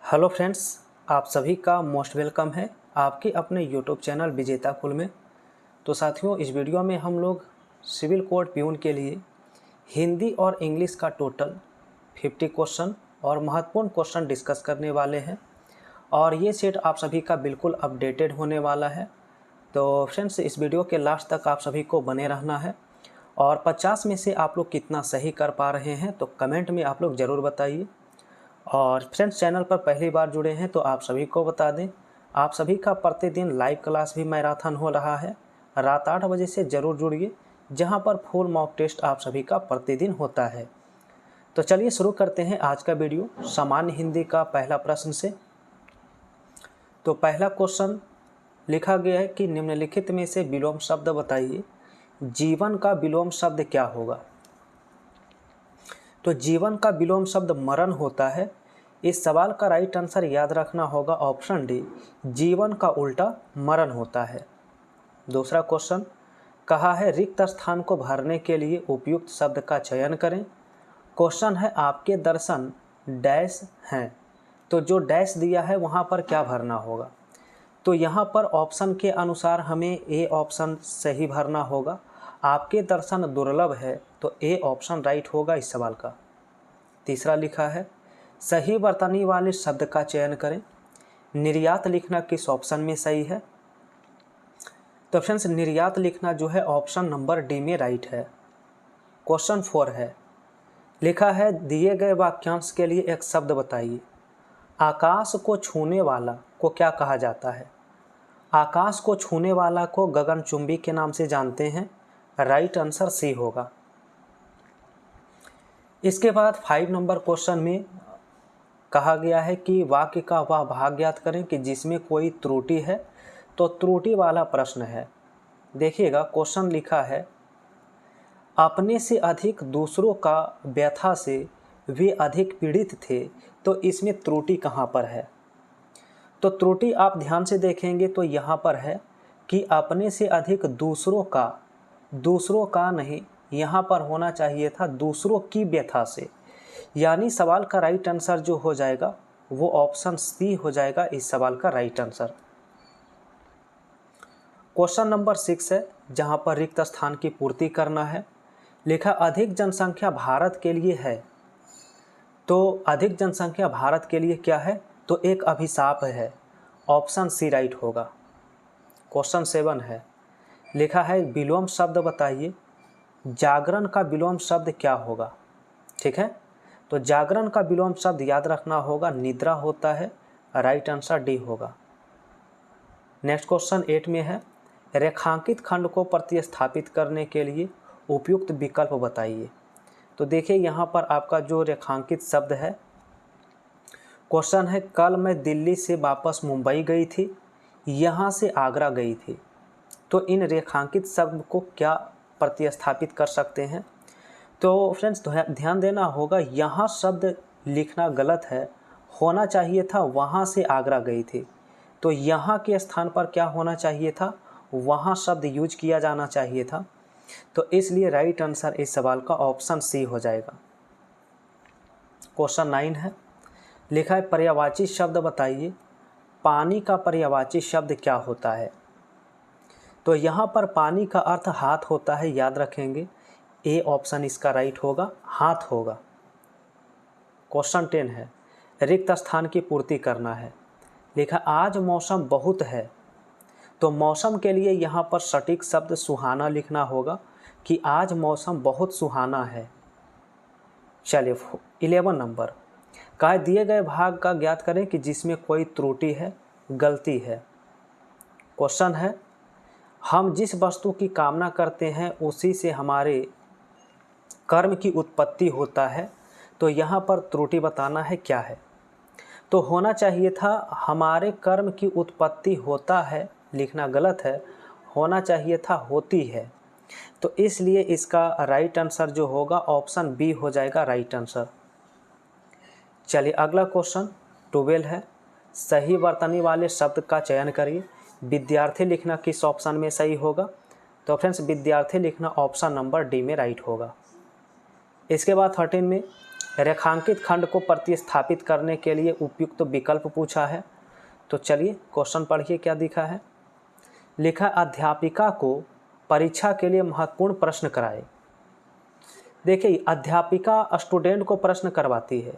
Hello friends, आप सभी का मोस्ट वेलकम है आपके अपने यूट्यूब चैनल विजेता कुल में। तो साथियों, इस वीडियो में हम लोग सिविल कोड प्यून के लिए हिंदी और इंग्लिश का टोटल 50 क्वेश्चन और महत्वपूर्ण क्वेश्चन डिस्कस करने वाले हैं और ये सेट आप सभी का बिल्कुल अपडेटेड होने वाला है। तो फ्रेंड्स, इस वीडियो के लास्ट तक आप सभी को बने रहना है और 50 में से आप लोग कितना सही कर पा रहे हैं तो कमेंट में आप लोग ज़रूर बताइए। और फ्रेंड्स, चैनल पर पहली बार जुड़े हैं तो आप सभी को बता दें, आप सभी का प्रतिदिन लाइव क्लास भी मैराथन हो रहा है। रात 8 बजे से ज़रूर जुड़िए, जहां पर फुल मॉक टेस्ट आप सभी का प्रतिदिन होता है। तो चलिए शुरू करते हैं आज का वीडियो सामान्य हिंदी का पहला प्रश्न से। तो पहला क्वेश्चन लिखा गया है कि निम्नलिखित में से विलोम शब्द बताइए, जीवन का विलोम शब्द क्या होगा। तो जीवन का विलोम शब्द मरण होता है। इस सवाल का राइट आंसर याद रखना होगा ऑप्शन डी, जीवन का उल्टा मरण होता है। दूसरा क्वेश्चन कहा है रिक्त स्थान को भरने के लिए उपयुक्त शब्द का चयन करें। क्वेश्चन है आपके दर्शन डैश हैं, तो जो डैश दिया है वहाँ पर क्या भरना होगा। तो यहाँ पर ऑप्शन के अनुसार हमें ए ऑप्शन सही भरना होगा। आपके दर्शन दुर्लभ है, तो ए ऑप्शन राइट होगा इस सवाल का। तीसरा लिखा है सही वर्तनी वाले शब्द का चयन करें। निर्यात लिखना किस ऑप्शन में सही है। तो फ्रेंड्स, निर्यात लिखना जो है ऑप्शन नंबर डी में राइट है। क्वेश्चन 4 है, लिखा है दिए गए वाक्यांश के लिए एक शब्द बताइए। आकाश को छूने वाला को क्या कहा जाता है। आकाश को छूने वाला को गगनचुंबी के नाम से जानते हैं। राइट आंसर सी होगा। इसके बाद 5 नंबर क्वेश्चन में कहा गया है कि वाक्य का वह भाग ज्ञात करें कि जिसमें कोई त्रुटि है। तो त्रुटि वाला प्रश्न है। देखिएगा, क्वेश्चन लिखा है अपने से अधिक दूसरों का व्यथा से वे अधिक पीड़ित थे, तो इसमें त्रुटि कहाँ पर है। तो त्रुटि आप ध्यान से देखेंगे तो यहाँ पर है कि अपने से अधिक दूसरों का नहीं, यहाँ पर होना चाहिए था दूसरों की व्यथा से। यानी सवाल का राइट आंसर जो हो जाएगा वो ऑप्शन सी हो जाएगा इस सवाल का राइट आंसर। क्वेश्चन नंबर 6 है, जहाँ पर रिक्त स्थान की पूर्ति करना है। लिखा अधिक जनसंख्या भारत के लिए है। तो अधिक जनसंख्या भारत के लिए क्या है, तो एक अभिशाप है। ऑप्शन सी राइट होगा। क्वेश्चन 7 है, लिखा है विलोम शब्द बताइए। जागरण का विलोम शब्द क्या होगा। ठीक है, तो जागरण का विलोम शब्द याद रखना होगा निद्रा होता है। राइट आंसर डी होगा। नेक्स्ट क्वेश्चन 8 में है, रेखांकित खंड को प्रतिस्थापित करने के लिए उपयुक्त विकल्प बताइए। तो देखिए यहाँ पर आपका जो रेखांकित शब्द है, क्वेश्चन है कल मैं दिल्ली से वापस मुंबई गई थी, यहाँ से आगरा गई थी। तो इन रेखांकित शब्द को क्या प्रतिस्थापित कर सकते हैं। तो फ्रेंड्स, ध्यान देना होगा, यहाँ शब्द लिखना गलत है। होना चाहिए था वहाँ से आगरा गई थी। तो यहाँ के स्थान पर क्या होना चाहिए था, वहाँ शब्द यूज किया जाना चाहिए था। तो इसलिए राइट आंसर इस सवाल का ऑप्शन सी हो जाएगा। क्वेश्चन 9 है, लिखा है पर्यायवाची शब्द बताइए। पानी का पर्यायवाची शब्द क्या होता है। तो यहाँ पर पानी का अर्थ हाथ होता है, याद रखेंगे। ए ऑप्शन इसका राइट होगा, हाथ होगा। क्वेश्चन 10 है, रिक्त स्थान की पूर्ति करना है। लिखा आज मौसम बहुत है। तो मौसम के लिए यहाँ पर सटीक शब्द सुहाना लिखना होगा कि आज मौसम बहुत सुहाना है। चलिए 11 नंबर, कहा दिए गए भाग का ज्ञात करें कि जिसमें कोई त्रुटि है, गलती है। क्वेश्चन है हम जिस वस्तु की कामना करते हैं उसी से हमारे कर्म की उत्पत्ति होता है। तो यहाँ पर त्रुटि बताना है क्या है। तो होना चाहिए था हमारे कर्म की उत्पत्ति होता है, लिखना गलत है। होना चाहिए था होती है। तो इसलिए इसका राइट आंसर जो होगा ऑप्शन बी हो जाएगा राइट आंसर। चलिए अगला क्वेश्चन 12 है, सही वर्तनी वाले शब्द का चयन करिए। विद्यार्थी लिखना किस ऑप्शन में सही होगा। तो फ्रेंड्स, विद्यार्थी लिखना ऑप्शन नंबर डी में राइट होगा। इसके बाद 13 में रेखांकित खंड को प्रतिस्थापित करने के लिए उपयुक्त विकल्प पूछा है। तो चलिए क्वेश्चन पढ़िए क्या दिखा है। लिखा अध्यापिका को परीक्षा के लिए महत्वपूर्ण प्रश्न कराए। देखिए अध्यापिका स्टूडेंट को प्रश्न करवाती है,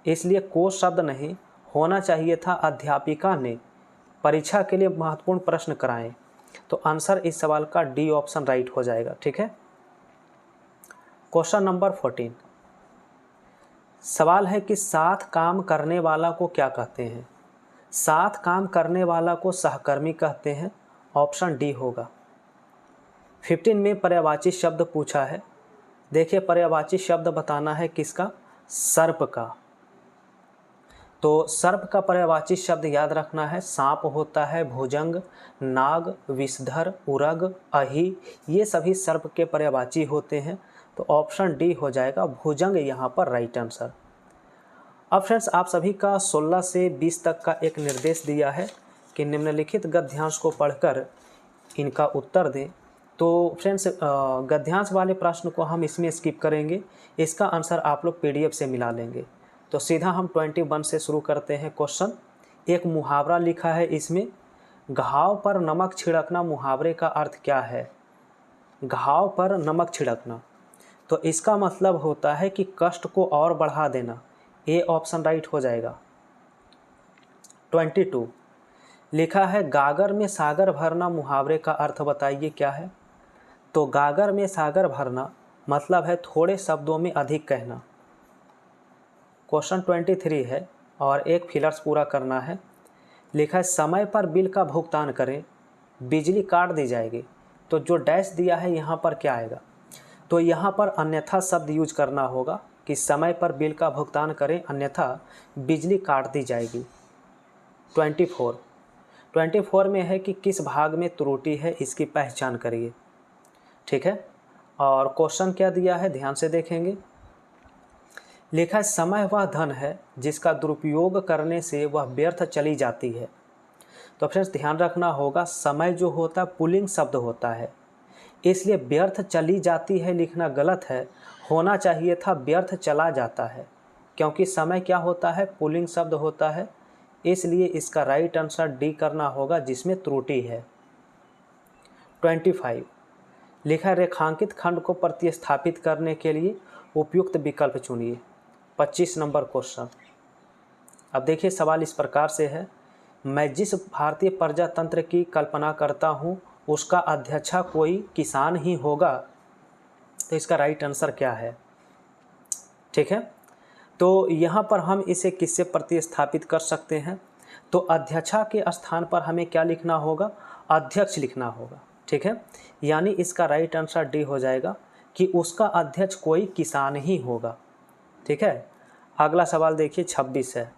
इसलिए को शब्द नहीं होना चाहिए था अध्यापिका ने परीक्षा के लिए महत्वपूर्ण प्रश्न कराए। तो आंसर इस सवाल का डी ऑप्शन राइट हो जाएगा। ठीक है। क्वेश्चन नंबर 14 सवाल है कि साथ काम करने वाला को क्या कहते हैं। साथ काम करने वाला को सहकर्मी कहते हैं। ऑप्शन डी होगा। 15 में पर्यायवाची शब्द पूछा है। देखिए पर्यायवाची शब्द बताना है किसका, सर्प का। तो सर्प का पर्यायवाची शब्द याद रखना है, सांप होता है, भुजंग, नाग, विषधर, उरग, अहि, ये सभी सर्प के पर्यायवाची होते हैं। तो ऑप्शन डी हो जाएगा भुजंग यहाँ पर राइट आंसर। अब फ्रेंड्स आप सभी का 16 से 20 तक का एक निर्देश दिया है कि निम्नलिखित गद्यांश को पढ़कर इनका उत्तर दें। तो फ्रेंड्स गद्यांश वाले प्रश्न को हम इसमें स्किप करेंगे, इसका आंसर आप लोग PDF से मिला लेंगे। तो सीधा हम 21 से शुरू करते हैं क्वेश्चन। एक मुहावरा लिखा है इसमें, घाव पर नमक छिड़कना मुहावरे का अर्थ क्या है। घाव पर नमक छिड़कना, तो इसका मतलब होता है कि कष्ट को और बढ़ा देना। ए ऑप्शन राइट हो जाएगा। 22 लिखा है गागर में सागर भरना मुहावरे का अर्थ बताइए क्या है। तो गागर में सागर भरना मतलब है थोड़े शब्दों में अधिक कहना। क्वेश्चन 23 है और एक फिलर्स पूरा करना है। लिखा है समय पर बिल का भुगतान करें, बिजली काट दी जाएगी। तो जो डैश दिया है यहाँ पर क्या आएगा, तो यहाँ पर अन्यथा शब्द यूज करना होगा कि समय पर बिल का भुगतान करें अन्यथा बिजली काट दी जाएगी। 24 में है कि किस भाग में त्रुटि है, इसकी पहचान करिए। ठीक है। और क्वेश्चन क्या दिया है ध्यान से देखेंगे। लिखा है समय वह धन है जिसका दुरुपयोग करने से वह व्यर्थ चली जाती है। तो फ्रेंड्स ध्यान रखना होगा, समय जो होता है पुल्लिंग शब्द होता है, इसलिए व्यर्थ चली जाती है लिखना गलत है, होना चाहिए था व्यर्थ चला जाता है, क्योंकि समय क्या होता है पुल्लिंग शब्द होता है, इसलिए इसका राइट आंसर डी करना होगा जिसमें त्रुटि है। 25 लिखा है रेखांकित खंड को प्रतिस्थापित करने के लिए उपयुक्त विकल्प चुनिए। 25 नंबर क्वेश्चन। अब देखिए सवाल इस प्रकार से है, मैं जिस भारतीय प्रजातंत्र की कल्पना करता हूँ उसका अध्यक्ष कोई किसान ही होगा। तो इसका राइट आंसर क्या है। ठीक है। तो यहाँ पर हम इसे किससे प्रतिस्थापित कर सकते हैं, तो अध्यक्ष के स्थान पर हमें क्या लिखना होगा, अध्यक्ष लिखना होगा। ठीक है। यानी इसका राइट आंसर डी हो जाएगा कि उसका अध्यक्ष कोई किसान ही होगा। ठीक है। अगला सवाल देखिए 26 है।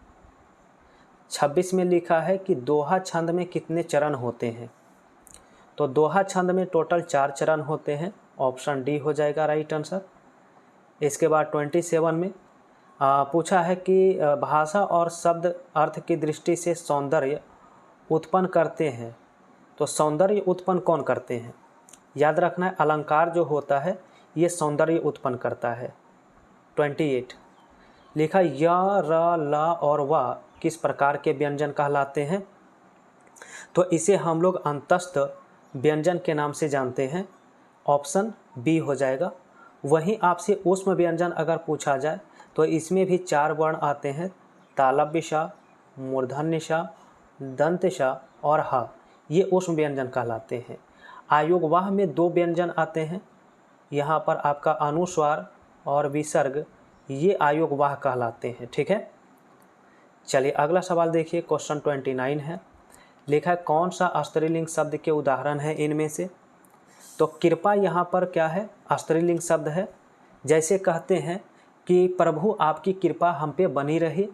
26 में लिखा है कि दोहा छंद में कितने चरण होते हैं। तो दोहा छंद में टोटल 4 चरण होते हैं। ऑप्शन डी हो जाएगा राइट आंसर। इसके बाद 27 में पूछा है कि भाषा और शब्द अर्थ की दृष्टि से सौंदर्य उत्पन्न करते हैं। तो सौंदर्य उत्पन्न कौन करते हैं, याद रखना है अलंकार जो होता है ये सौंदर्य उत्पन्न करता है। 28 लिखा य, र, ल और व किस प्रकार के व्यंजन कहलाते हैं। तो इसे हम लोग अंतस्थ व्यंजन के नाम से जानते हैं। ऑप्शन बी हो जाएगा। वहीं आपसे ऊष्म व्यंजन अगर पूछा जाए तो इसमें भी 4 वर्ण आते हैं, तालव्य, मूर्धन्य, दंत्य और ह, ये ऊष्म व्यंजन कहलाते हैं। आयोगवाह में 2 व्यंजन आते हैं, यहाँ पर आपका अनुस्वार और विसर्ग, ये आयोगवाह कहलाते हैं। ठीक है। चलिए अगला सवाल देखिए क्वेश्चन 29 है। लिखा है कौन सा स्त्रीलिंग शब्द के उदाहरण है इनमें से। तो कृपा यहाँ पर क्या है, स्त्रीलिंग शब्द है। जैसे कहते हैं कि प्रभु आपकी कृपा हम पे बनी रही,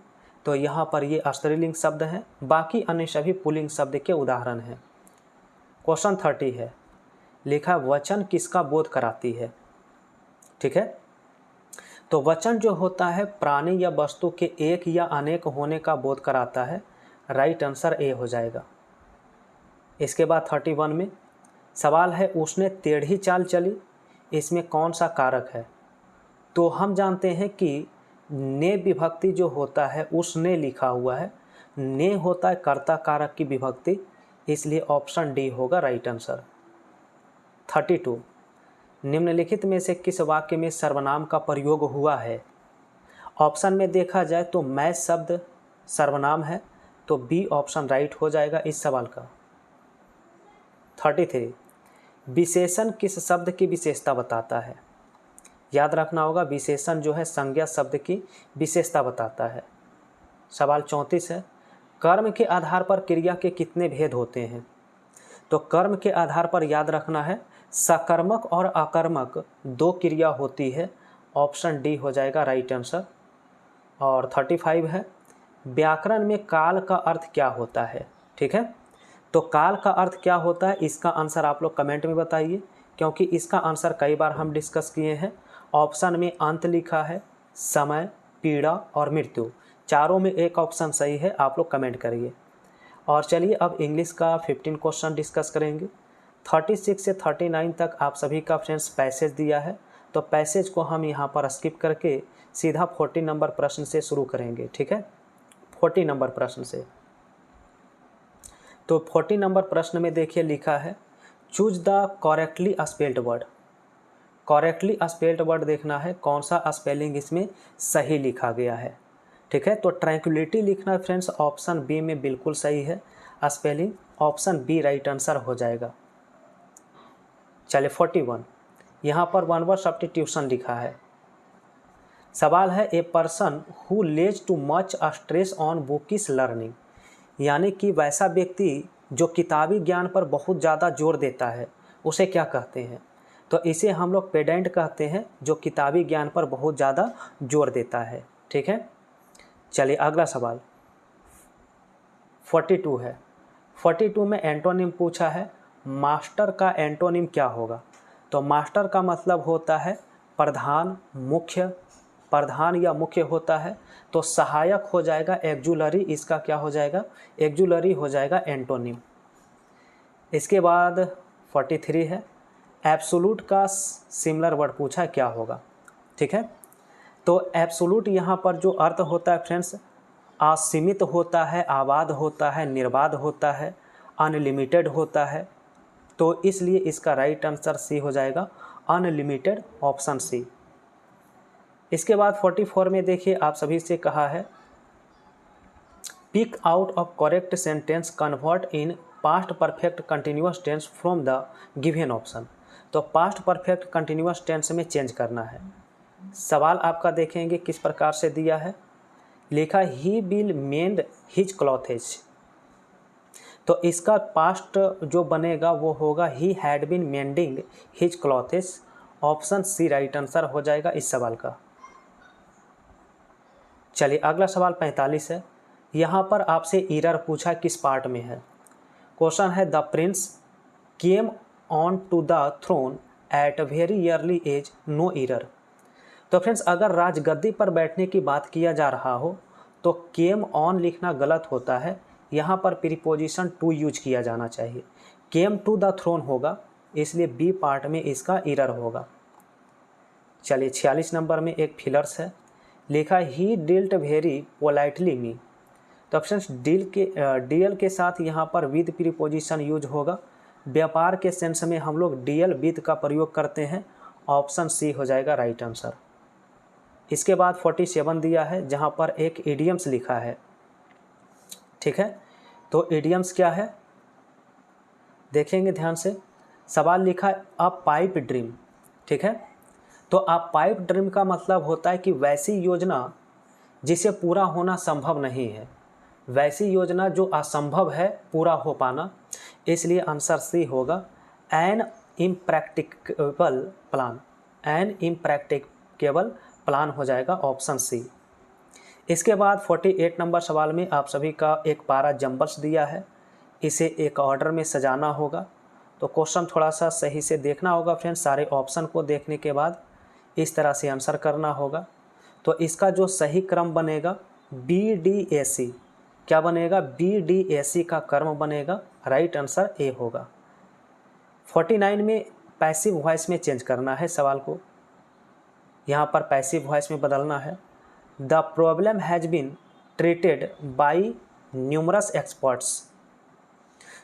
तो यहाँ पर ये स्त्रीलिंग शब्द है। बाकी अन्य सभी पुल्लिंग शब्द के उदाहरण हैं। क्वेश्चन 30 है। लिखा वचन किसका बोध कराती है। ठीक है। तो वचन जो होता है प्राणी या वस्तु के एक या अनेक होने का बोध कराता है। राइट आंसर ए हो जाएगा। इसके बाद 31 में सवाल है उसने टेढ़ी चाल चली, इसमें कौन सा कारक है। तो हम जानते हैं कि ने विभक्ति जो होता है उसने लिखा हुआ है, ने होता है कर्ता कारक की विभक्ति, इसलिए ऑप्शन डी होगा राइट आंसर। 32, निम्नलिखित में से किस वाक्य में सर्वनाम का प्रयोग हुआ है? ऑप्शन में देखा जाए तो मैं शब्द सर्वनाम है, तो बी ऑप्शन राइट हो जाएगा इस सवाल का। 33, विशेषण किस शब्द की विशेषता बताता है? याद रखना होगा, विशेषण जो है संज्ञा शब्द की विशेषता बताता है। सवाल 34 है, कर्म के आधार पर क्रिया के कितने भेद होते हैं? तो कर्म के आधार पर याद रखना है सकर्मक और अकर्मक 2 क्रिया होती है, ऑप्शन डी हो जाएगा राइट आंसर। और 35 है, व्याकरण में काल का अर्थ क्या होता है? ठीक है, तो काल का अर्थ क्या होता है, इसका आंसर आप लोग कमेंट में बताइए, क्योंकि इसका आंसर कई बार हम डिस्कस किए हैं। ऑप्शन में अंत लिखा है, समय, पीड़ा और मृत्यु, चारों में एक ऑप्शन सही है, आप लोग कमेंट करिए। और चलिए अब इंग्लिश का 15 क्वेश्चन डिस्कस करेंगे। 36 से 39 तक आप सभी का फ्रेंड्स पैसेज दिया है, तो पैसेज को हम यहाँ पर स्किप करके सीधा 40 नंबर प्रश्न से शुरू करेंगे। ठीक है, 40 नंबर प्रश्न से। तो 40 नंबर प्रश्न में देखिए लिखा है, choose the correctly spelled word. Correctly spelled word देखना है कौन सा स्पेलिंग इसमें सही लिखा गया है। ठीक है, तो ट्रैंक्विलिटी लिखना फ्रेंड्स ऑप्शन बी में बिल्कुल सही है spelling, option B right answer हो जाएगा। चलिए 41, यहाँ पर वन वर्ड सब्स्टिट्यूशन लिखा है। सवाल है, a person who lays too much stress on bookish learning, यानी कि वैसा व्यक्ति जो किताबी ज्ञान पर बहुत ज़्यादा जोर देता है उसे क्या कहते हैं? तो इसे हम लोग पेडेंट कहते हैं, जो किताबी ज्ञान पर बहुत ज़्यादा जोर देता है। ठीक है, चलिए अगला सवाल 42 है। 42 में एंटोनिम पूछा है, मास्टर का एंटोनिम क्या होगा? तो मास्टर का मतलब होता है प्रधान, मुख्य, प्रधान या मुख्य होता है, तो सहायक हो जाएगा एक्जुलरी, इसका क्या हो जाएगा? एक्जुलरी हो जाएगा एंटोनिम। इसके बाद 43 है, एब्सोल्यूट का सिमिलर वर्ड पूछा क्या होगा? ठीक है, तो एब्सोल्यूट यहाँ पर जो अर्थ होता है फ्रेंड्स असीमित होता है, आबाद होता है, निर्बाध होता है, अनलिमिटेड होता है, तो इसलिए इसका राइट आंसर सी हो जाएगा अनलिमिटेड, ऑप्शन सी। इसके बाद 44 में देखिए आप सभी से कहा है, pick out of correct sentence convert in past perfect continuous tense from the given option. तो पास्ट परफेक्ट कंटिन्यूअस टेंस में चेंज करना है। सवाल आपका देखेंगे किस प्रकार से दिया है, लिखा he will mend his clothes, तो इसका पास्ट जो बनेगा वो होगा he had been mending his clothes, option C right answer हो जाएगा इस सवाल का। चलिए अगला सवाल 45 है। यहाँ पर आपसे एरर पूछा किस पार्ट में है। क्वेश्चन है, the prince came on to the throne at very early age, no error. तो फ्रेंड्स अगर राजगद्दी पर बैठने की बात किया जा रहा हो तो केम ऑन लिखना गलत होता है, यहाँ पर प्रीपोजिशन टू यूज किया जाना चाहिए, केम टू द थ्रोन होगा, इसलिए बी पार्ट में इसका एरर होगा। चलिए 46 नंबर में एक फिलर्स है, लिखा ही डील्ट वेरी पोलाइटली मी। तो फ्रेंड्स डीएल के साथ यहाँ पर विद प्रीपोजिशन यूज होगा, व्यापार के सेंस में हम लोग डीएल विद का प्रयोग करते हैं, ऑप्शन सी हो जाएगा राइट आंसर। इसके बाद 47 दिया है जहाँ पर एक इडियम्स लिखा है। ठीक है, तो इडियम्स क्या है देखेंगे ध्यान से। सवाल लिखा है अ पाइप ड्रीम। ठीक है, तो अ पाइप ड्रीम का मतलब होता है कि वैसी योजना जिसे पूरा होना संभव नहीं है, वैसी योजना जो असंभव है पूरा हो पाना, इसलिए आंसर सी होगा N impracticable plan, N impracticable plan हो जाएगा ऑप्शन सी। इसके बाद 48 नंबर सवाल में आप सभी का एक पारा जंबल्स दिया है, इसे एक ऑर्डर में सजाना होगा, तो क्वेश्चन थोड़ा सा सही से देखना होगा फ्रेंड्स, सारे ऑप्शन को देखने के बाद इस तरह से आंसर करना होगा। तो इसका जो सही क्रम बनेगा BDAC, क्या बनेगा? BDAC का क्रम बनेगा, राइट आंसर ए होगा। 49 में पैसिव वॉइस में चेंज करना है सवाल को, यहाँ पर पैसिव वॉइस में बदलना है। The problem has been treated by numerous experts.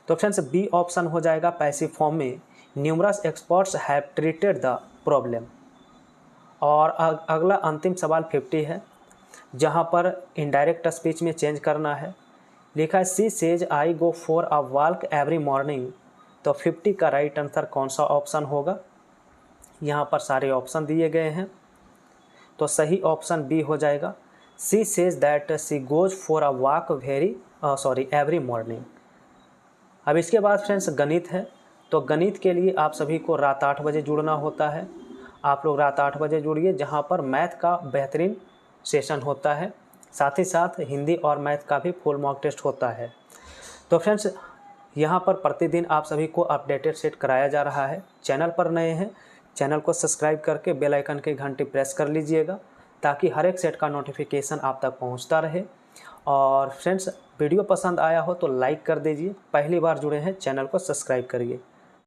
तो फ्रेंड्स बी ऑप्शन हो जाएगा पैसिव फॉर्म में, numerous experts have treated the problem. और अगला अंतिम सवाल 50 है, जहाँ पर इनडायरेक्ट स्पीच में चेंज करना है। लिखा है she says I go for a walk every morning. तो 50 का राइट आंसर कौन सा ऑप्शन होगा? यहाँ पर सारे ऑप्शन दिए गए हैं, तो सही ऑप्शन बी हो जाएगा, she says that she goes for a walk every morning. अब इसके बाद फ्रेंड्स गणित है। तो गणित के लिए आप सभी को रात 8 बजे जुड़ना होता है। आप लोग रात 8 बजे जुड़िए, जहाँ पर मैथ का बेहतरीन सेशन होता है, साथ ही साथ हिंदी और मैथ का भी फुल मॉक टेस्ट होता है। तो फ्रेंड्स यहाँ पर प्रतिदिन आप सभी को अपडेटेड सेट कराया जा रहा है। चैनल पर नए हैं, चैनल को सब्सक्राइब करके बेल आइकन की घंटी प्रेस कर लीजिएगा, ताकि हर एक सेट का नोटिफिकेशन आप तक पहुँचता रहे। और फ्रेंड्स वीडियो पसंद आया हो तो लाइक कर दीजिए, पहली बार जुड़े हैं चैनल को सब्सक्राइब करिए।